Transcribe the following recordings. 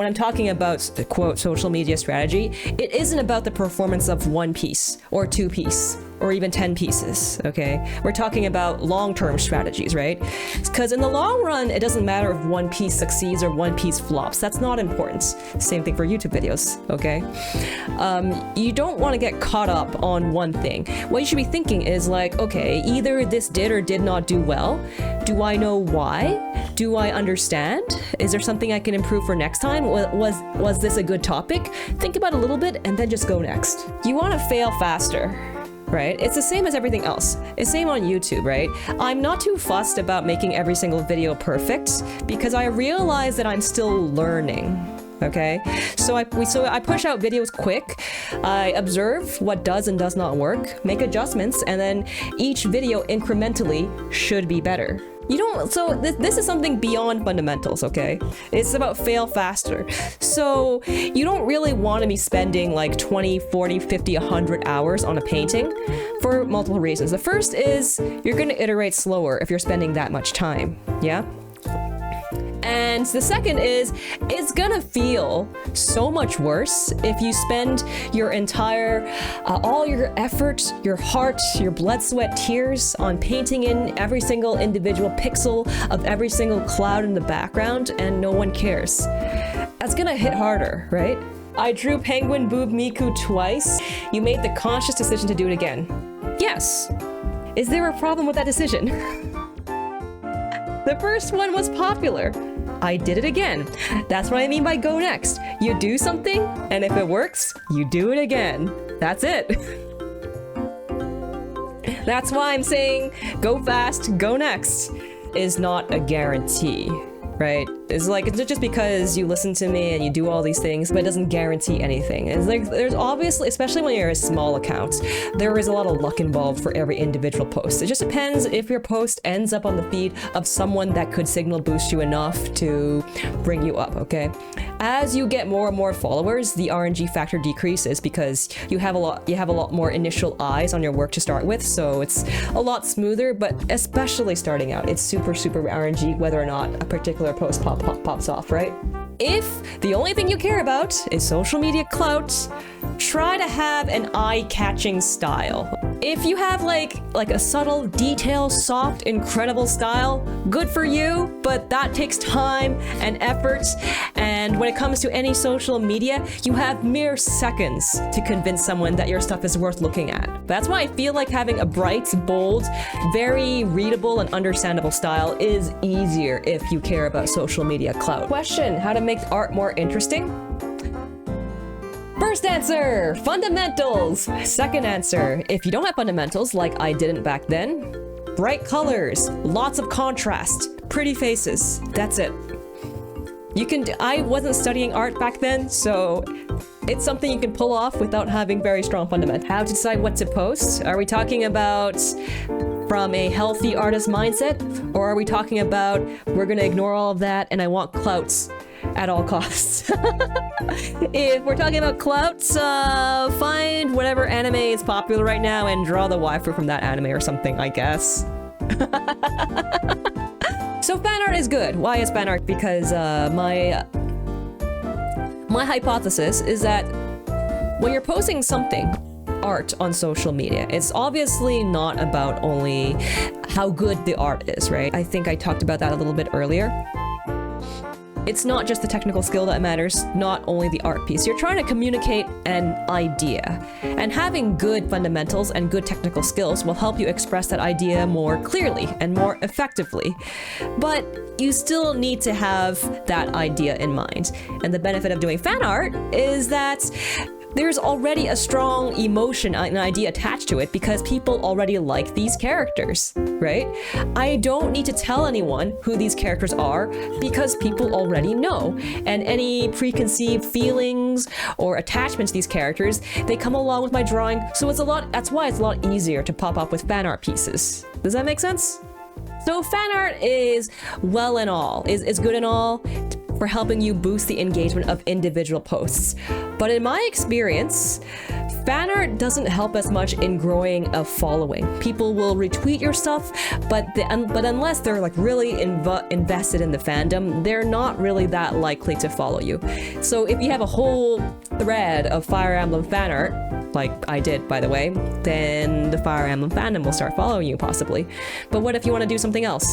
When I'm talking about the quote social media strategy, it isn't about the performance of one piece or two piece or even 10 pieces, okay? We're talking about long-term strategies, right? Because in the long run, it doesn't matter if one piece succeeds or one piece flops. That's not important. Same thing for YouTube videos, okay? You don't want to get caught up on one thing. What you should be thinking is like, okay, either this did or did not do well. Do I know why? Do I understand? Is there something I can improve for next time? Was this a good topic? Think about it a little bit and then just go next. You want to fail faster, right? It's the same as everything else. It's same on YouTube, right? I'm not too fussed about making every single video perfect because I realize that I'm still learning. Okay, so I push out videos quick. I observe what does and does not work, make adjustments, and then each video incrementally should be better. You don't, so this is something beyond fundamentals, okay? It's about fail faster. So you don't really want to be spending like 20, 40, 50, 100 hours on a painting for multiple reasons. The first is you're going to iterate slower if you're spending that much time, yeah? And the second is, it's gonna feel so much worse if you spend your entire, all your effort, your heart, your blood, sweat, tears on painting in every single individual pixel of every single cloud in the background and no one cares. That's gonna hit harder, right? I drew Penguin Boob Miku twice. You made the conscious decision to do it again. Yes. Is there a problem with that decision? The first one was popular. I did it again. That's what I mean by go next. You do something, and if it works, you do it again. That's it. That's why I'm saying go fast, go next is not a guarantee, right? It's like, it's not just because you listen to me and you do all these things, but it doesn't guarantee anything. It's like, there's obviously, especially when you're a small account, there is a lot of luck involved for every individual post. It just depends if your post ends up on the feed of someone that could signal boost you enough to bring you up, okay? As you get more and more followers, the RNG factor decreases because you have a lot more initial eyes on your work to start with, so it's a lot smoother, but especially starting out, it's super RNG whether or not a particular post pops off, right? If the only thing you care about is social media clout, try to have an eye-catching style. If you have like a subtle, detailed, soft, incredible style, good for you, but that takes time and effort. And when it comes to any social media, you have mere seconds to convince someone that your stuff is worth looking at. That's why I feel like having a bright, bold, very readable and understandable style is easier if you care about social media clout. Question: how to make art more interesting? First answer, fundamentals. Second answer, if you don't have fundamentals like I didn't back then, bright colors, lots of contrast, pretty faces. That's it. I wasn't studying art back then, so it's something you can pull off without having very strong fundamentals. How to decide what to post? Are we talking about from a healthy artist mindset? Or are we talking about we're gonna ignore all of that and I want clouts at all costs? If we're talking about clouts, find whatever anime is popular right now and draw the waifu from that anime or something, I guess. So fan art is good. Why is fan art? Because my hypothesis is that when you're posting something, art on social media, it's obviously not about only how good the art is, right? I think I talked about that a little bit earlier. It's not just the technical skill that matters, not only the art piece. You're trying to communicate an idea, and having good fundamentals and good technical skills will help you express that idea more clearly and more effectively. But you still need to have that idea in mind. And the benefit of doing fan art is that there's already a strong emotion and idea attached to it because people already like these characters, right? I don't need to tell anyone who these characters are because people already know. And any preconceived feelings or attachment to these characters, they come along with my drawing. So that's why it's a lot easier to pop up with fan art pieces. Does that make sense? So fan art is well and all, is good and all. for helping you boost the engagement of individual posts. But in my experience, fan art doesn't help as much in growing a following. People will retweet your stuff, but unless they're like really invested in the fandom, they're not really that likely to follow you. So if you have a whole thread of Fire Emblem fan art, like I did, by the way, then the Fire Emblem fandom will start following you, possibly. But what if you want to do something else?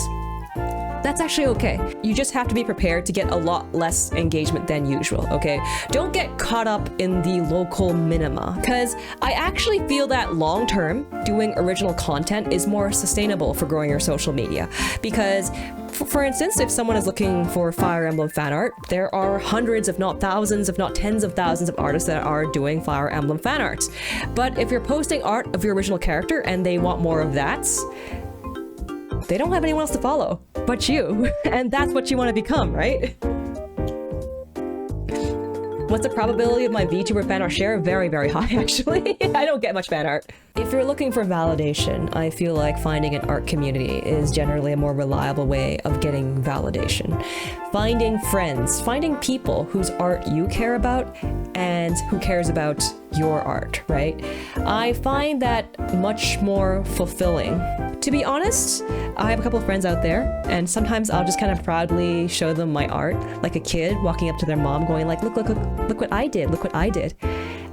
That's actually okay. You just have to be prepared to get a lot less engagement than usual, okay? Don't get caught up in the local minima, because I actually feel that long-term, doing original content is more sustainable for growing your social media. Because, for instance, if someone is looking for Fire Emblem fan art, there are hundreds, if not thousands, if not tens of thousands of artists that are doing Fire Emblem fan art. But if you're posting art of your original character and they want more of that, they don't have anyone else to follow but you, and that's what you want to become, right? What's the probability of my VTuber fan art share? Very, very high, actually. I don't get much fan art. If you're looking for validation, I feel like finding an art community is generally a more reliable way of getting validation. Finding friends, finding people whose art you care about and who cares about your art, right? I find that much more fulfilling. To be honest, I have a couple of friends out there, and sometimes I'll just kind of proudly show them my art, like a kid walking up to their mom going like, look what I did, look what I did.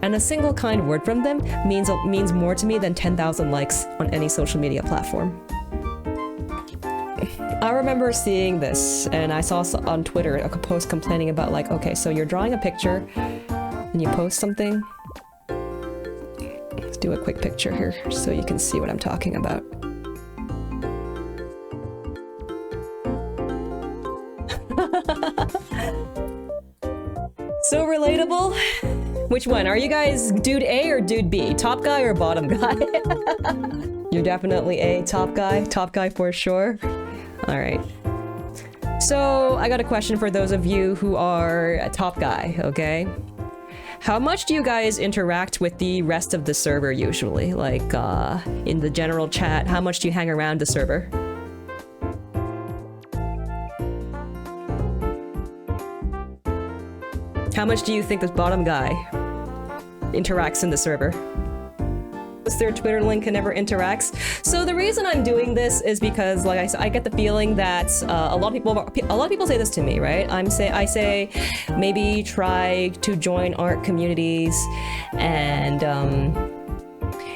And a single kind word from them means more to me than 10,000 likes on any social media platform. I remember seeing this, and I saw on Twitter a post complaining about like, okay, so you're drawing a picture, and you post something. Let's do a quick picture here so you can see what I'm talking about. So relatable. Which one? Are you guys dude A or dude B? Top guy or bottom guy? You're definitely A, top guy for sure. All right. So I got a question for those of you who are a top guy, okay? How much do you guys interact with the rest of the server usually? Like in the general chat, how much do you hang around the server? How much do you think this bottom guy interacts in the server? Is their Twitter link and never interacts? So the reason I'm doing this is because, like I said, I get the feeling that a lot of people say this to me, right? I say maybe try to join art communities and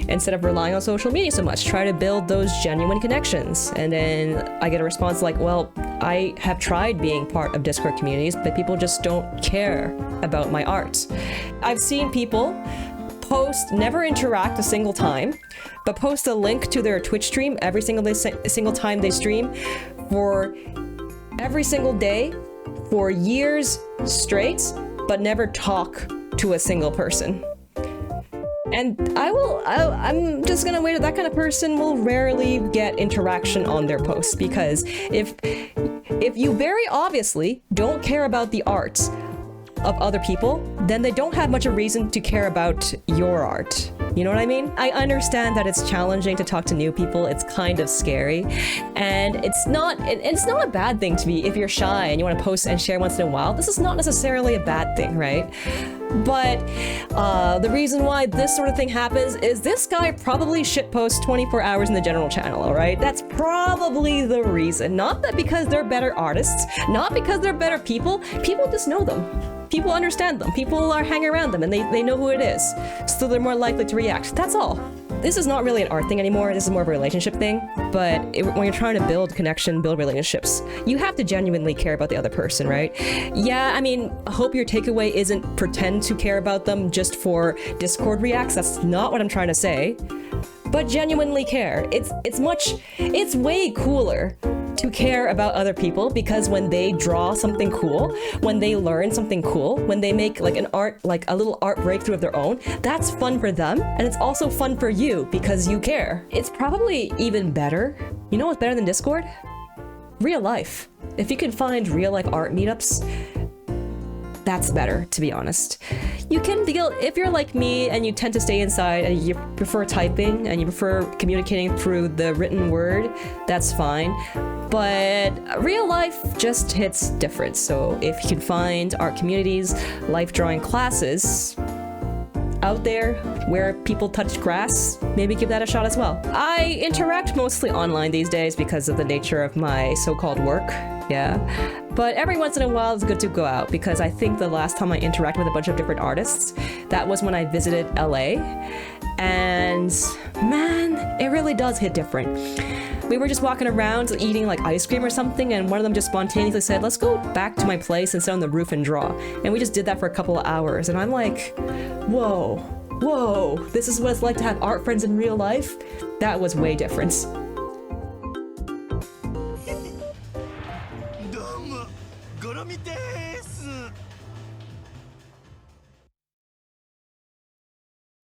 instead of relying on social media so much, try to build those genuine connections. And then I get a response like, well, I have tried being part of Discord communities, but people just don't care about my art. I've seen people never interact a single time, but post a link to their Twitch stream every single time they stream for every single day for years straight, but never talk to a single person. And I'm just gonna wait. That kind of person will rarely get interaction on their posts, because if you very obviously don't care about the art of other people, then they don't have much of a reason to care about your art. You know what I mean? I understand that it's challenging to talk to new people. It's kind of scary, and it's not a bad thing to be if you're shy and you want to post and share once in a while. This is not necessarily a bad thing, right? But the reason why this sort of thing happens is this guy probably shitposts 24 hours in the general channel, all right? That's probably the reason. Not that because they're better artists, not because they're better people. People just know them. People understand them. People are hanging around them, and they know who it is. So they're more likely to react. That's all. This is not really an art thing anymore. This is more of a relationship thing. But when you're trying to build connection, build relationships, you have to genuinely care about the other person, right? Yeah, I mean, I hope your takeaway isn't pretend to care about them just for Discord reacts. That's not what I'm trying to say. But genuinely care. It's way cooler to care about other people, because when they draw something cool, when they learn something cool, when they make like a little art breakthrough of their own, that's fun for them, and it's also fun for you because you care. It's probably even better. You know what's better than Discord? Real life. If you can find real life art meetups, that's better, to be honest. You can deal, if you're like me and you tend to stay inside and you prefer typing and you prefer communicating through the written word, that's fine. But real life just hits different. So if you can find art communities, life drawing classes out there where people touch grass, maybe give that a shot as well. I interact mostly online these days because of the nature of my so-called work, yeah. But every once in a while it's good to go out, because I think the last time I interacted with a bunch of different artists, that was when I visited LA. And man, it really does hit different. We were just walking around eating like ice cream or something, and one of them just spontaneously said, let's go back to my place and sit on the roof and draw. And we just did that for a couple of hours, and I'm like, whoa, this is what it's like to have art friends in real life? That was way different.